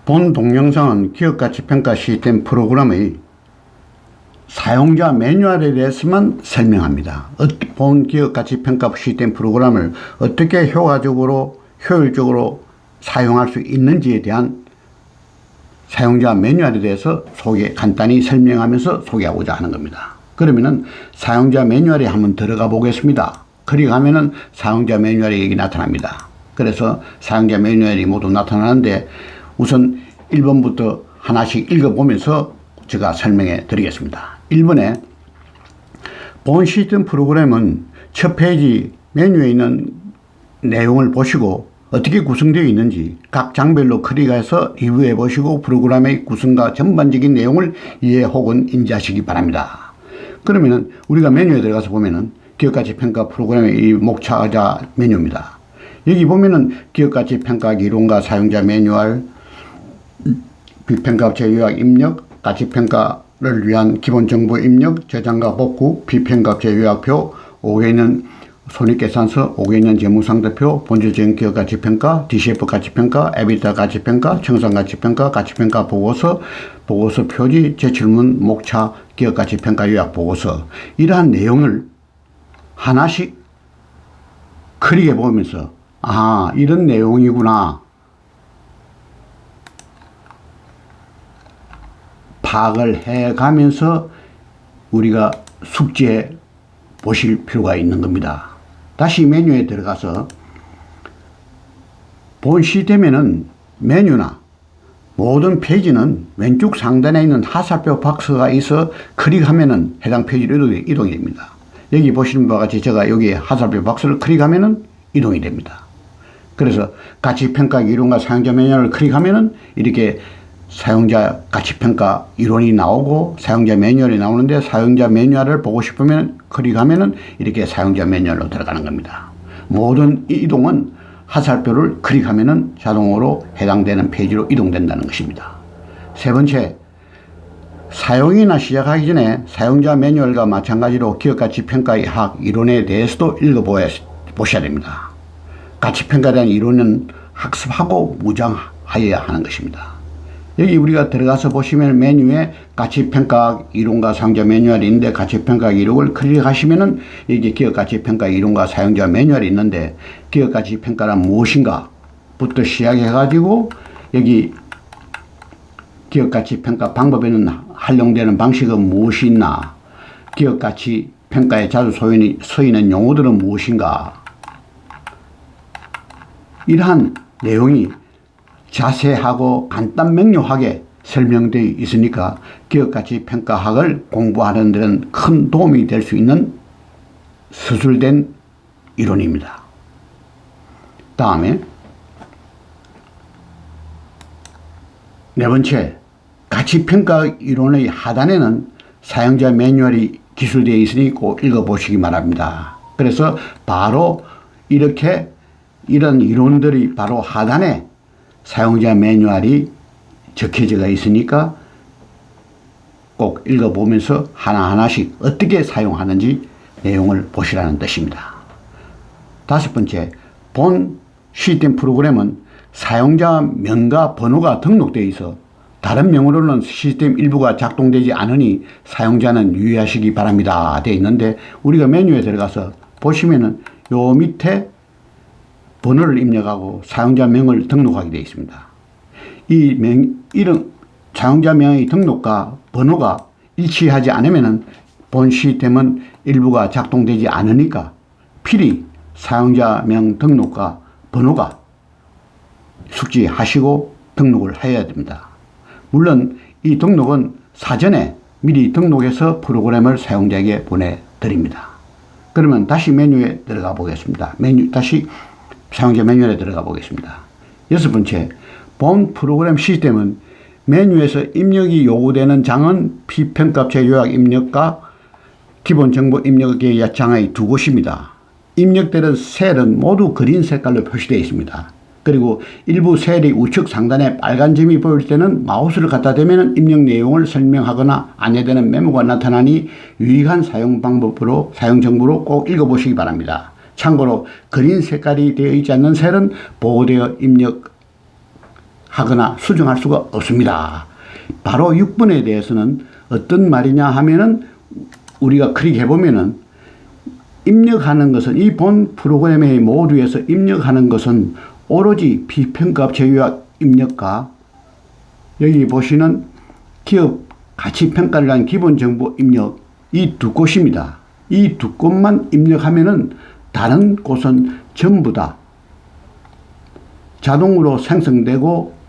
본 동영상은 기업가치평가 시스템 프로그램의 사용자 매뉴얼에 대해서만 설명합니다. 본 기업가치평가 시스템 프로그램을 어떻게 효율적으로 사용할 수 있는지에 대한 사용자 매뉴얼에 대해서 간단히 설명하면서 소개하고자 하는 겁니다. 그러면은 사용자 매뉴얼에 한번 들어가 보겠습니다. 클릭하면은 사용자 매뉴얼이 여기 나타납니다. 그래서 사용자 매뉴얼이 모두 나타나는데 우선 1번부터 하나씩 읽어보면서 제가 설명해 드리겠습니다. 1번에 본 시스템 프로그램은 첫 페이지 메뉴에 있는 내용을 보시고 어떻게 구성되어 있는지 각 장별로 클릭해서 리뷰해 보시고 프로그램의 구성과 전반적인 내용을 이해 혹은 인지하시기 바랍니다. 그러면은 우리가 메뉴에 들어가서 보면은 기업가치평가 프로그램의 이 목차자 메뉴입니다. 여기 보면은 기업가치평가 이론과 사용자 매뉴얼, 비평가업체 요약 입력, 가치평가를 위한 기본 정보 입력, 저장과 복구, 비평가업체 요약표, 5개 있는 손익계산서, 5개 있는 재무상대표, 본질적인 기업가치평가, DCF 가치평가, 에비타 가치평가, 청산가치평가, 가치평가 보고서, 보고서 표지, 제출문, 목차, 기업가치평가 요약 보고서, 이러한 내용을 하나씩 클릭해 보면서 이런 내용이구나 파악을 해 가면서 우리가 숙지해 보실 필요가 있는 겁니다. 다시 메뉴에 들어가서 본 시스템에는 메뉴나 모든 페이지는 왼쪽 상단에 있는 하살표 박스가 있어 클릭하면은 해당 페이지로 이동이 됩니다. 여기 보시는 바와 같이 제가 여기 하살표 박스를 클릭하면은 이동이 됩니다. 그래서 가치평가 이론과 사용자 매뉴얼을 클릭하면은 이렇게 사용자 가치평가 이론이 나오고 사용자 매뉴얼이 나오는데 사용자 매뉴얼을 보고 싶으면 클릭하면은 이렇게 사용자 매뉴얼로 들어가는 겁니다. 모든 이동은 하살표를 클릭하면은 자동으로 해당되는 페이지로 이동된다는 것입니다. 세 번째, 사용이나 시작하기 전에 사용자 매뉴얼과 마찬가지로 기업가치평가의 학 이론에 대해서도 읽어보셔야 됩니다. 가치평가에 대한 이론은 학습하고 무장하여야 하는 것입니다. 여기 우리가 들어가서 보시면 메뉴에 가치평가 이론과 사용자 매뉴얼이 있는데 가치평가 이론을 클릭하시면은 여기 기업가치평가 이론과 사용자 매뉴얼이 있는데 기업가치평가란 무엇인가 부터 시작해 가지고 여기 기업가치평가 방법에는 활용되는 방식은 무엇이 있나, 기업가치평가에 자주 쓰이는 용어들은 무엇인가, 이러한 내용이 자세하고 간단 명료하게 설명되어 있으니까 기업가치평가학을 공부하는 데는 큰 도움이 될 수 있는 서술된 이론입니다. 다음에 네 번째, 가치평가 이론의 하단에는 사용자 매뉴얼이 기술되어 있으니 꼭 읽어보시기 바랍니다. 그래서 바로 이런 이론들이 바로 하단에 사용자 매뉴얼이 적혀져 있으니까 꼭 읽어보면서 하나하나씩 어떻게 사용하는지 내용을 보시라는 뜻입니다. 다섯 번째, 본 시스템 프로그램은 사용자 명과 번호가 등록되어 있어 다른 명으로는 시스템 일부가 작동되지 않으니 사용자는 유의하시기 바랍니다 되어 있는데 우리가 메뉴에 들어가서 보시면은 요 밑에 번호를 입력하고 사용자명을 등록하게 되어 있습니다. 이런 사용자명의 등록과 번호가 일치하지 않으면 본 시스템은 일부가 작동되지 않으니까 필히 사용자명 등록과 번호가 숙지하시고 등록을 해야 됩니다. 물론 이 등록은 사전에 미리 등록해서 프로그램을 사용자에게 보내드립니다. 그러면 다시 메뉴에 들어가 보겠습니다. 다시 사용자 매뉴얼에 들어가 보겠습니다. 여섯 번째, 본 프로그램 시스템은 메뉴에서 입력이 요구되는 장은 비평가업체 요약 입력과 기본 정보 입력의 장의 두 곳입니다. 입력되는 셀은 모두 그린 색깔로 표시되어 있습니다. 그리고 일부 셀이 우측 상단에 빨간 점이 보일 때는 마우스를 갖다 대면 입력 내용을 설명하거나 안내되는 메모가 나타나니 유익한 사용 정보로 꼭 읽어보시기 바랍니다. 참고로 그린 색깔이 되어 있지 않는 셀은 보호되어 입력하지 하거나 수정할 수가 없습니다. 바로 6번에 대해서는 어떤 말이냐 하면은 우리가 클릭해 보면은 입력하는 것은 이 본 프로그램의 모듈에서 입력하는 것은 오로지 비평가업 제휴약 입력과 여기 보시는 기업 가치평가를 위한 기본정보 입력 이 두 곳입니다. 이 두 곳만 입력하면은 다른 곳은 전부 다 자동으로 생성되고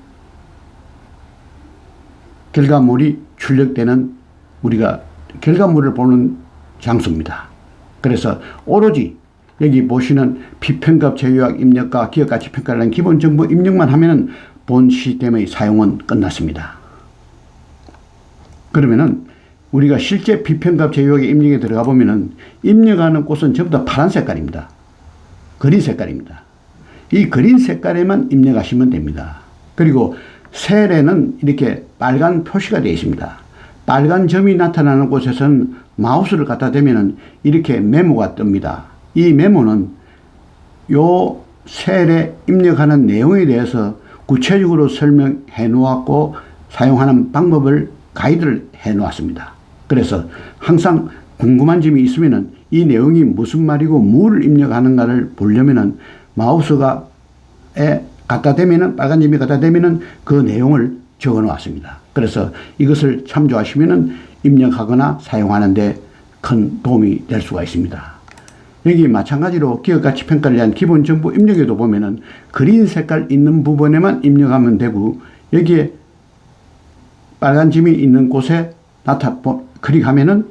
결과물이 출력되는 우리가 결과물을 보는 장소입니다. 그래서 오로지 여기 보시는 비평가업 제휴약 입력과 기업가치평가를 위한 기본정보 입력만 하면은 본 시스템의 사용은 끝났습니다. 그러면은 우리가 실제 비평가업 제휴약의 입력에 들어가 보면은 입력하는 곳은 전부 다 파란 색깔입니다. 그린 색깔입니다. 이 그린 색깔에만 입력하시면 됩니다. 그리고 셀에는 이렇게 빨간 표시가 되어 있습니다. 빨간 점이 나타나는 곳에서는 마우스를 갖다 대면은 이렇게 메모가 뜹니다. 이 메모는 요 셀에 입력하는 내용에 대해서 구체적으로 설명해 놓았고 사용하는 방법을 가이드를 해 놓았습니다. 그래서 항상 궁금한 점이 있으면은 이 내용이 무슨 말이고 뭘 입력하는가를 보려면은 마우스가 갖다 대면은 빨간 점이 갖다 대면은 그 내용을 적어 놓았습니다. 그래서 이것을 참조하시면은 입력하거나 사용하는데 큰 도움이 될 수가 있습니다. 여기 마찬가지로 기업가치평가를 위한 기본정보 입력에도 보면은 그린 색깔 있는 부분에만 입력하면 되고 여기에 빨간 점이 있는 곳에 클릭하면은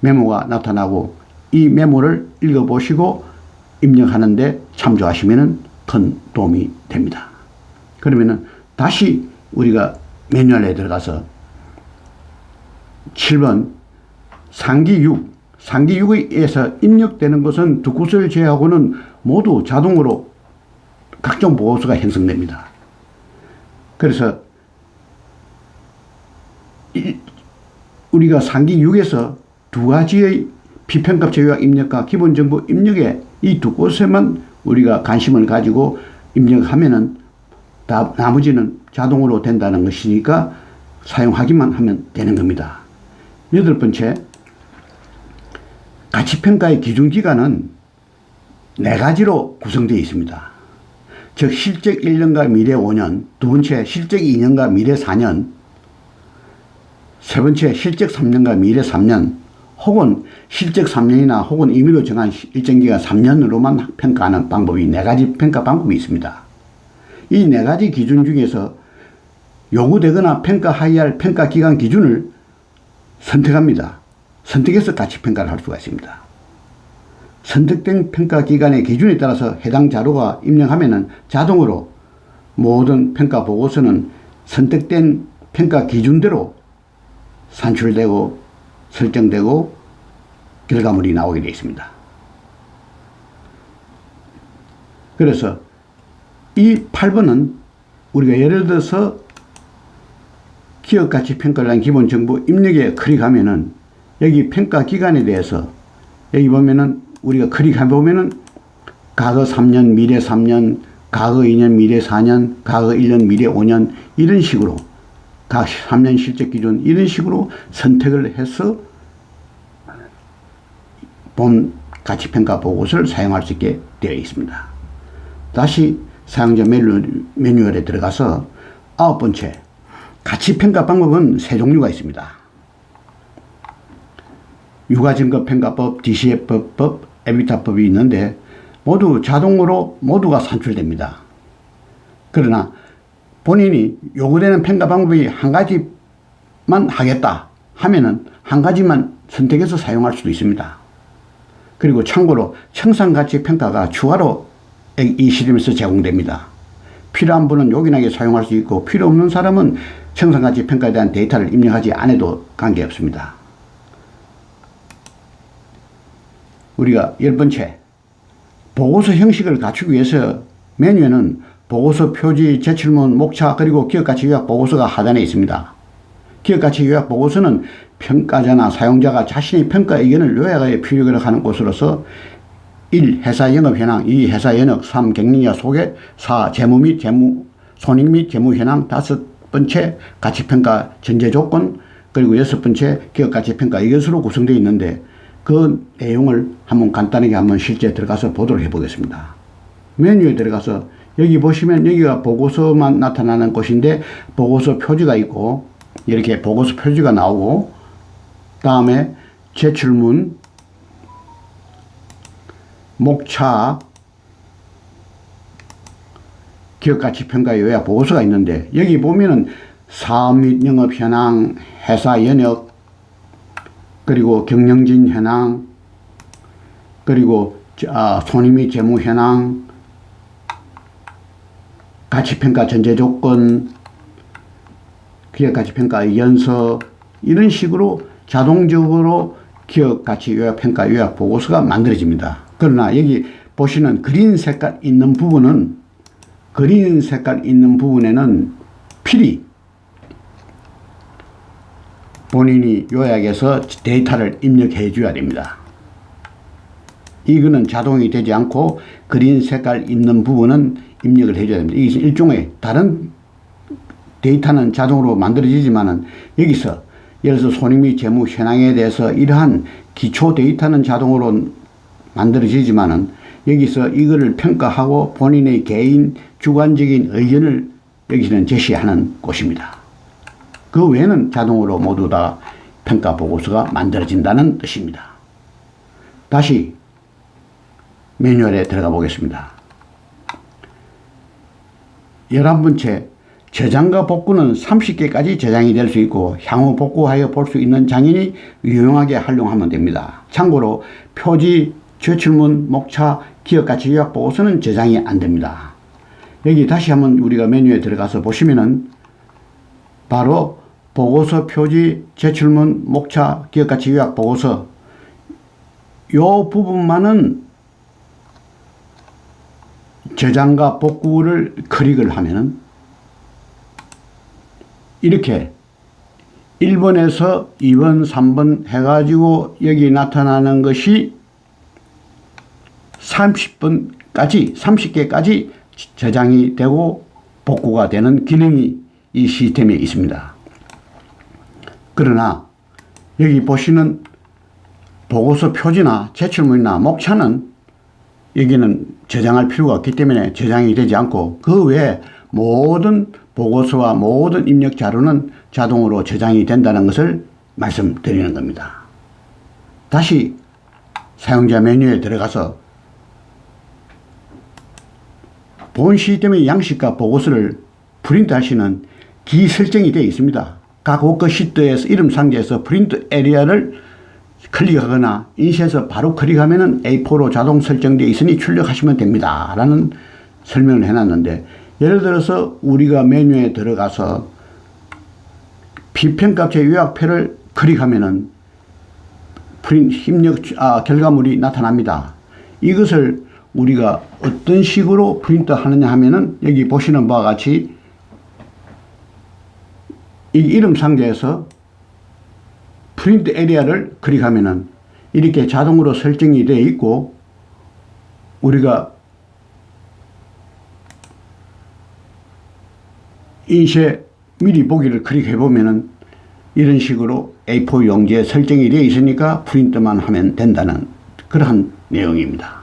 메모가 나타나고 이 메모를 읽어보시고 입력하는데 참조하시면은 큰 도움이 됩니다. 그러면은 다시 우리가 매뉴얼에 들어가서 7번 상기 6, 상기 6에서 입력되는 것은 두 곳을 제외하고는 모두 자동으로 각종 보고서가 형성됩니다. 그래서 우리가 상기 6에서 두 가지의 비평가업 제휴약 입력과 기본정보 입력에 이 두 곳에만 우리가 관심을 가지고 입력하면은 나머지는 자동으로 된다는 것이니까 사용하기만 하면 되는 겁니다. 8번째, 가치평가의 기준기간은 4가지로 구성되어 있습니다. 즉 실적 1년과 미래 5년, 두 번째 실적 2년과 미래 4년, 세 번째 실적 3년과 미래 3년, 혹은 실적 3년이나 혹은 임의로 정한 일정 기간 3년으로만 평가하는 방법이 4가지 평가 방법이 있습니다. 이 4가지 기준 중에서 요구되거나 평가하여야 할 평가 기간 기준을 선택합니다. 선택해서 가치평가를 할 수가 있습니다. 선택된 평가 기간의 기준에 따라서 해당 자료가 입력하면은 자동으로 모든 평가 보고서는 선택된 평가 기준대로 산출되고 설정되고 결과물이 나오게 되어 있습니다. 그래서 이 8번은 우리가 예를 들어서 기업가치평가를 한 기본정보 입력에 클릭하면은 여기 평가 기간에 대해서 여기 보면은 우리가 클릭해 보면은 과거 3년, 미래 3년, 과거 2년, 미래 4년, 과거 1년, 미래 5년 이런 식으로 각 3년 실적 기준 이런 식으로 선택을 해서 본 가치평가 보고서를 사용할 수 있게 되어 있습니다. 다시 사용자 매뉴얼에 들어가서 9번째, 가치평가 방법은 3종류가 있습니다. 유가증거평가법, DCF법, 에비타법이 있는데 모두 자동으로 모두가 산출됩니다. 그러나 본인이 요구되는 평가 방법이 한 가지만 하겠다 하면은 한 가지만 선택해서 사용할 수도 있습니다. 그리고 참고로 청산가치평가가 추가로 이 시스템에서 제공됩니다. 필요한 분은 요긴하게 사용할 수 있고 필요 없는 사람은 청산가치평가에 대한 데이터를 입력하지 않아도 관계없습니다. 우리가 10번째, 보고서 형식을 갖추기 위해서 메뉴에는 보고서 표지, 제출문, 목차 그리고 기업가치요약 보고서가 하단에 있습니다. 기업가치요약 보고서는 평가자나 사용자가 자신의 평가 의견을 요약하여 피력을 하는 곳으로서 1. 회사 영업 현황. 2. 회사 연역. 3. 경영자 소개. 4. 재무 및 손익 및 재무 현황. 5번째 가치평가 전제 조건. 그리고 6번째 기업 가치평가. 이것으로 구성되어 있는데 그 내용을 한번 간단하게 한번 실제 들어가서 보도록 해보겠습니다. 메뉴에 들어가서 여기 보시면 여기가 보고서만 나타나는 곳인데 보고서 표지가 있고 이렇게 보고서 표지가 나오고 다음에 제출문, 목차, 기업가치평가 요약 보고서가 있는데 여기 보면은 사업 및 영업 현황, 회사 연역, 그리고 경영진 현황, 그리고 손익 및 재무 현황, 가치평가 전제 조건, 기업가치평가 연서 이런 식으로 자동적으로 기업가치 요약평가 요약 보고서가 만들어집니다. 그러나 여기 보시는 그린 색깔 있는 부분에는 필히 본인이 요약해서 데이터를 입력해 줘야 됩니다. 이거는 자동이 되지 않고 그린 색깔 있는 부분은 입력을 해줘야 됩니다. 이게 일종의 다른 데이터는 자동으로 만들어지지만은 여기서 예를 들어서 손익 및 재무 현황에 대해서 이러한 기초 데이터는 자동으로 만들어지지만은 여기서 이거를 평가하고 본인의 개인 주관적인 의견을 여기서는 제시하는 곳입니다. 그 외에는 자동으로 모두 다 평가 보고서가 만들어진다는 뜻입니다. 다시 매뉴얼에 들어가 보겠습니다. 11번째, 저장과 복구는 30개까지 저장이 될 수 있고 향후 복구하여 볼 수 있는 장인이 유용하게 활용하면 됩니다. 참고로 표지, 제출문, 목차, 기업가치 요약 보고서는 저장이 안 됩니다. 여기 다시 한번 우리가 메뉴에 들어가서 보시면은 바로 보고서 표지, 제출문, 목차, 기업가치 요약 보고서 요 부분만은 저장과 복구를 클릭을 하면은 이렇게 1번에서 2번, 3번 해가지고 여기 나타나는 것이 30개까지 저장이 되고 복구가 되는 기능이 이 시스템에 있습니다. 그러나 여기 보시는 보고서 표지나 제출문이나 목차는 여기는 저장할 필요가 없기 때문에 저장이 되지 않고 그 외에 모든 보고서와 모든 입력 자료는 자동으로 저장이 된다는 것을 말씀드리는 겁니다. 다시 사용자 메뉴에 들어가서 본 시스템의 양식과 보고서를 프린트할 수 있는 기 설정이 되어 있습니다. 각 워크 시트에서 이름 상자에서 프린트 에리아를 클릭하거나 인쇄해서 바로 클릭하면 A4로 자동 설정되어 있으니 출력하시면 됩니다 라는 설명을 해놨는데, 예를 들어서 우리가 메뉴에 들어가서 비평값의 요약표를 클릭하면은 결과물이 나타납니다. 이것을 우리가 어떤 식으로 프린트 하느냐 하면은 여기 보시는 바와 같이 이 이름 상자에서 프린트 에리아를 클릭하면은 이렇게 자동으로 설정이 되어 있고, 우리가 인쇄 미리 보기를 클릭해 보면은 이런 식으로 A4 용지에 설정이 되어 있으니까 프린트만 하면 된다는 그러한 내용입니다.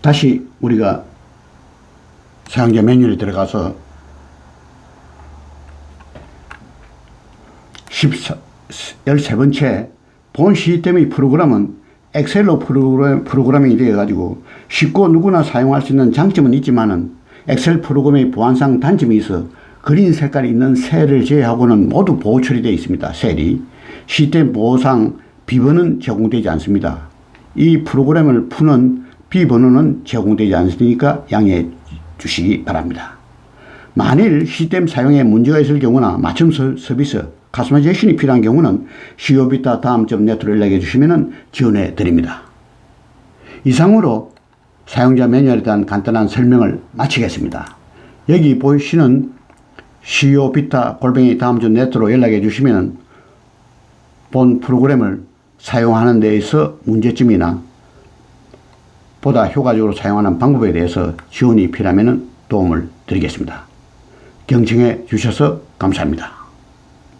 다시 우리가 사용자 메뉴에 들어가서 13번째, 본 시스템의 프로그램은 엑셀로 프로그래밍이 되어 가지고 쉽고 누구나 사용할 수 있는 장점은 있지만은 엑셀 프로그램의 보안상 단점이 있어 그린 색깔이 있는 셀을 제외하고는 모두 보호 처리되어 있습니다. 셀이 시스템 보호상 비번은 제공되지 않습니다. 이 프로그램을 푸는 비번호는 제공되지 않으니까 양해해 주시기 바랍니다. 만일 시스템 사용에 문제가 있을 경우나 맞춤 서비스 커스터마이제이션이 필요한 경우는 COBITA 다음.net으로 연락해 주시면 지원해 드립니다. 이상으로 사용자 매뉴얼에 대한 간단한 설명을 마치겠습니다. 여기 보시는 COBITA 다음.net으로 연락해 주시면 본 프로그램을 사용하는 데에서 문제점이나 보다 효과적으로 사용하는 방법에 대해서 지원이 필요하면 도움을 드리겠습니다. 경청해 주셔서 감사합니다.